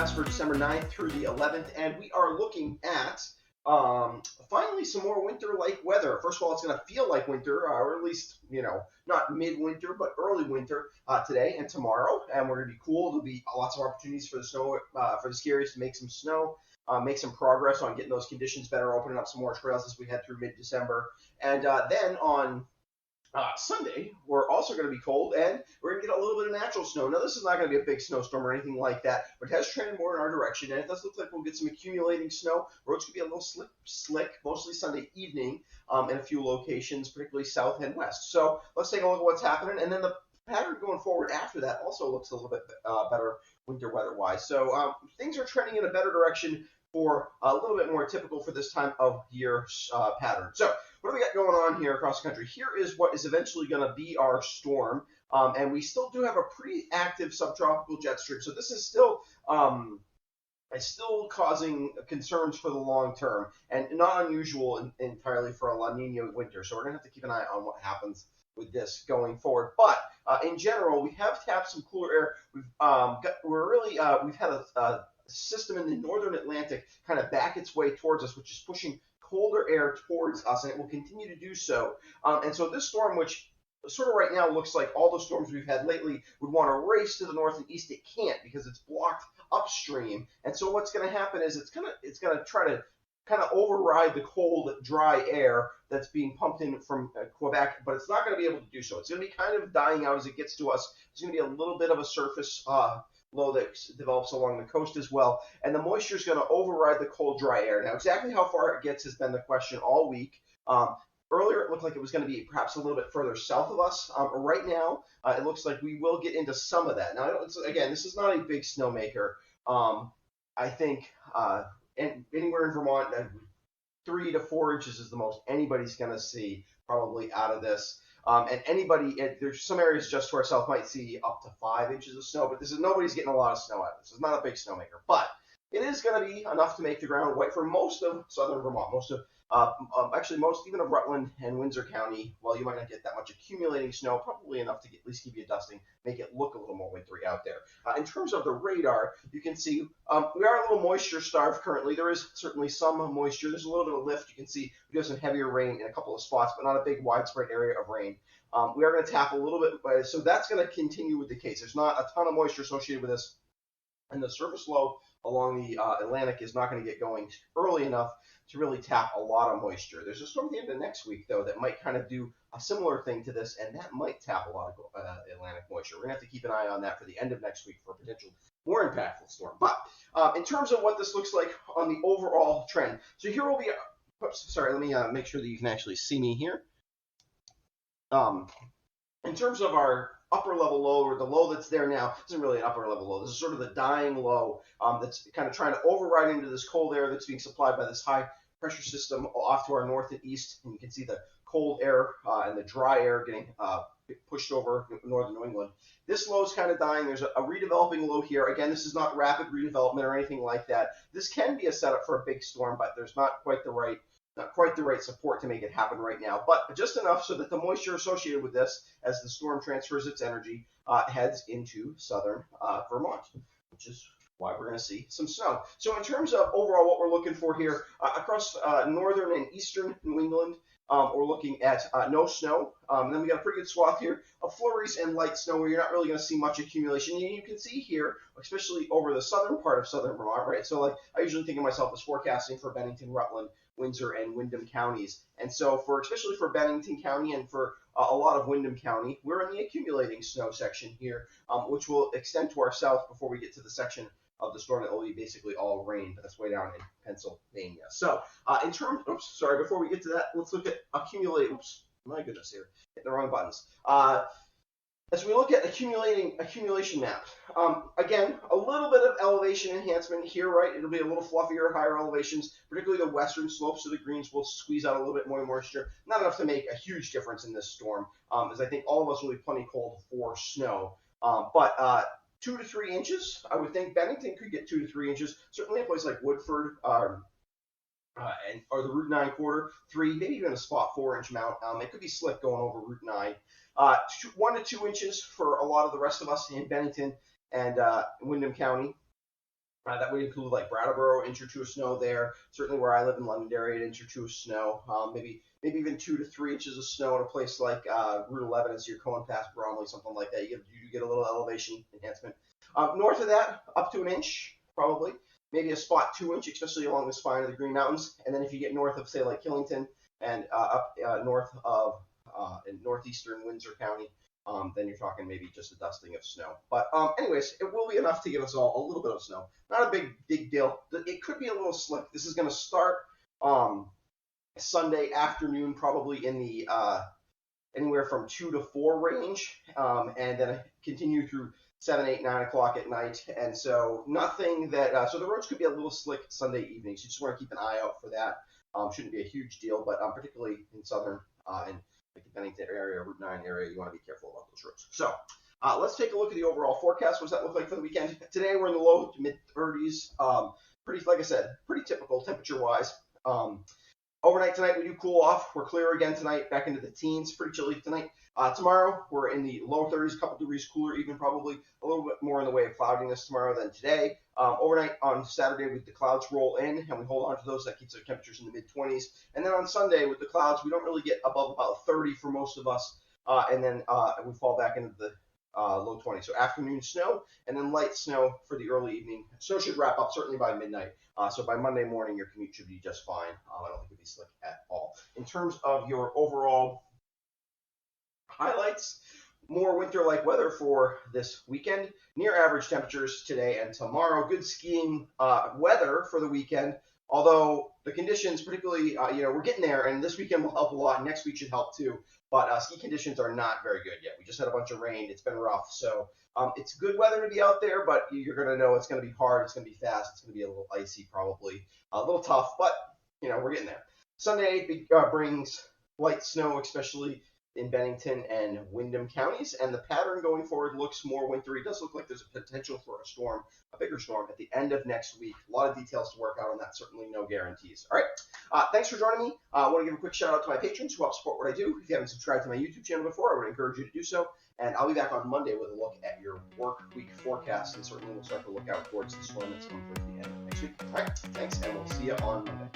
forecast for December 9th through the 11th, and we are looking at finally some more winter-like weather. First of all, it's going to feel like winter, or at least, not mid-winter, but early winter today and tomorrow, and we're going to be cool. There'll be lots of opportunities for the snow, for the ski areas to make some snow, make some progress on getting those conditions better, opening up some more trails as we head through mid-December, and then on Sunday, we're also going to be cold, and we're going to get a little bit of natural snow. Now, this is not going to be a big snowstorm or anything like that, but it has trended more in our direction, and it does look like we'll get some accumulating snow. Roads could be a little slick, mostly Sunday evening in a few locations, particularly south and west. So let's take a look at what's happening, and then the pattern going forward after that also looks a little bit better winter weather-wise. So things are trending in a better direction for a little bit more typical for this time of year pattern. So what do we got going on here across the country? Here is what is eventually going to be our storm, and we still do have a pretty active subtropical jet stream. So this is still causing concerns for the long term, and not unusual entirely for a La Nina winter. So we're going to have to keep an eye on what happens with this going forward. But in general, we have tapped some cooler air. We've had a system in the northern Atlantic kind of back its way towards us, which is pushing colder air towards us, and it will continue to do so. And so this storm, which sort of right now looks like all the storms we've had lately would want to race to the north and east, it can't because it's blocked upstream. And so what's going to happen is it's going to try to kind of override the cold, dry air that's being pumped in from Quebec, but it's not going to be able to do so. It's going to be kind of dying out as it gets to us. There's going to be a little bit of a surface low that develops along the coast as well, and the moisture is going to override the cold, dry air. Now, exactly how far it gets has been the question all week. Earlier, it looked like it was going to be perhaps a little bit further south of us. Right now, it looks like we will get into some of that. Now, again, this is not a big snowmaker. I think anywhere in Vermont, 3 to 4 inches is the most anybody's going to see probably out of this. And there's some areas just to our south might see up to 5 inches of snow, but nobody's getting a lot of snow out of this. It's not a big snowmaker, but it is going to be enough to make the ground white for most of southern Vermont, most even of Rutland and Windsor County. While you might not get that much accumulating snow, probably enough to at least give you a dusting, make it look a little more wintry out there. In terms of the radar, you can see we are a little moisture starved currently. There is certainly some moisture. There's a little bit of lift. You can see we do have some heavier rain in a couple of spots, but not a big widespread area of rain. We are going to tap a little bit, so that's going to continue with the case. There's not a ton of moisture associated with this, and the surface low along the Atlantic is not going to get going early enough to really tap a lot of moisture. There's a storm at the end of next week, though, that might kind of do a similar thing to this, and that might tap a lot of Atlantic moisture. We're going to have to keep an eye on that for the end of next week for a potential more impactful storm. But in terms of what this looks like on the overall trend, so here will be, let me make sure that you can actually see me here. In terms of our upper level low, or the low that's there now, isn't really an upper level low. This is sort of the dying low that's kind of trying to override into this cold air that's being supplied by this high pressure system off to our north and east. And you can see the cold air and the dry air getting pushed over northern New England. This low is kind of dying. There's a redeveloping low here. Again, this is not rapid redevelopment or anything like that. This can be a setup for a big storm, but there's not quite the right support to make it happen right now, but just enough so that the moisture associated with this, as the storm transfers its energy, heads into southern Vermont, which is why we're going to see some snow. So in terms of overall what we're looking for here, across northern and eastern New England, we're looking at no snow. And then we got a pretty good swath here of flurries and light snow where you're not really going to see much accumulation. And you can see here, especially over the southern part of southern Vermont, right? So like I usually think of myself as forecasting for Bennington, Rutland, Windsor, and Windham counties. And so especially for Bennington County and for a lot of Windham County, we're in the accumulating snow section here, which will extend to our south before we get to the section of the storm that will be basically all rain, but that's way down in Pennsylvania. So before we get to that, let's look at accumulating, my goodness here, hit the wrong buttons. As we look at accumulation map, again, a little bit of elevation enhancement here, right? It'll be a little fluffier, higher elevations, particularly the western slopes of the greens will squeeze out a little bit more moisture. Not enough to make a huge difference in this storm, as I think all of us will be plenty cold for snow. But 2 to 3 inches, I would think Bennington could get 2 to 3 inches. Certainly a place like Woodford or the Route 9 quarter, 3, maybe even a spot 4-inch mount. It could be slick going over Route 9. 1 to 2 inches for a lot of the rest of us in Bennington and Windham County. That would include like Brattleboro, inch or two of snow there. Certainly where I live in Londonderry, an inch or two of snow. Maybe even 2 to 3 inches of snow in a place like Route 11 as you're going past Bromley, something like that. You get a little elevation enhancement. North of that, up to an inch probably. Maybe a spot 2 inch, especially along the spine of the Green Mountains. And then if you get north of say like Killington and up north of in northeastern Windsor County, then you're talking maybe just a dusting of snow. But anyways, it will be enough to give us all a little bit of snow. Not a big deal. It could be a little slick. This is going to start Sunday afternoon, probably in the anywhere from 2 to 4 range, and then continue through 7, 8, 9 o'clock at night. And so nothing that so the roads could be a little slick Sunday evening. So you just want to keep an eye out for that. Shouldn't be a huge deal, but particularly in southern and like the Bennington area, Route 9 area, you want to be careful about those roads. So let's take a look at the overall forecast. What does that look like for the weekend? Today we're in the low to mid 30s. Pretty, like I said, pretty typical temperature-wise. Overnight tonight, we do cool off. We're clear again tonight, back into the teens. Pretty chilly tonight. Tomorrow, we're in the low 30s, a couple degrees cooler, even probably a little bit more in the way of cloudiness tomorrow than today. Overnight on Saturday, with the clouds roll in, and we hold on to those. That keeps our temperatures in the mid-20s. And then on Sunday, with the clouds, we don't really get above about 30 for most of us. And then we fall back into the low 20s. So afternoon snow, and then light snow for the early evening. Snow should wrap up certainly by midnight. So by Monday morning, your commute should be just fine. I don't think it'll be slick at all. In terms of your overall highlights, more winter-like weather for this weekend. Near average temperatures today and tomorrow. Good skiing weather for the weekend. Although the conditions, particularly, we're getting there, and this weekend will help a lot. Next week should help too. But ski conditions are not very good yet. We just had a bunch of rain. It's been rough. So it's good weather to be out there, but you're going to know it's going to be hard. It's going to be fast. It's going to be a little icy probably. A little tough, but, we're getting there. Sunday brings light snow, especially in Bennington and Windham counties, and the pattern going forward looks more wintry. It does look like there's a potential for a bigger storm at the end of next week. A lot of details to work out on that, certainly no guarantees. All right, thanks for joining me. I want to give a quick shout out to my patrons who help support what I do. If you haven't subscribed to my YouTube channel before, I would encourage you to do so, and I'll be back on Monday with a look at your work week forecast, and certainly we'll start to look out towards the storm that's coming towards the end of next week. All right, thanks, and we'll see you on Monday.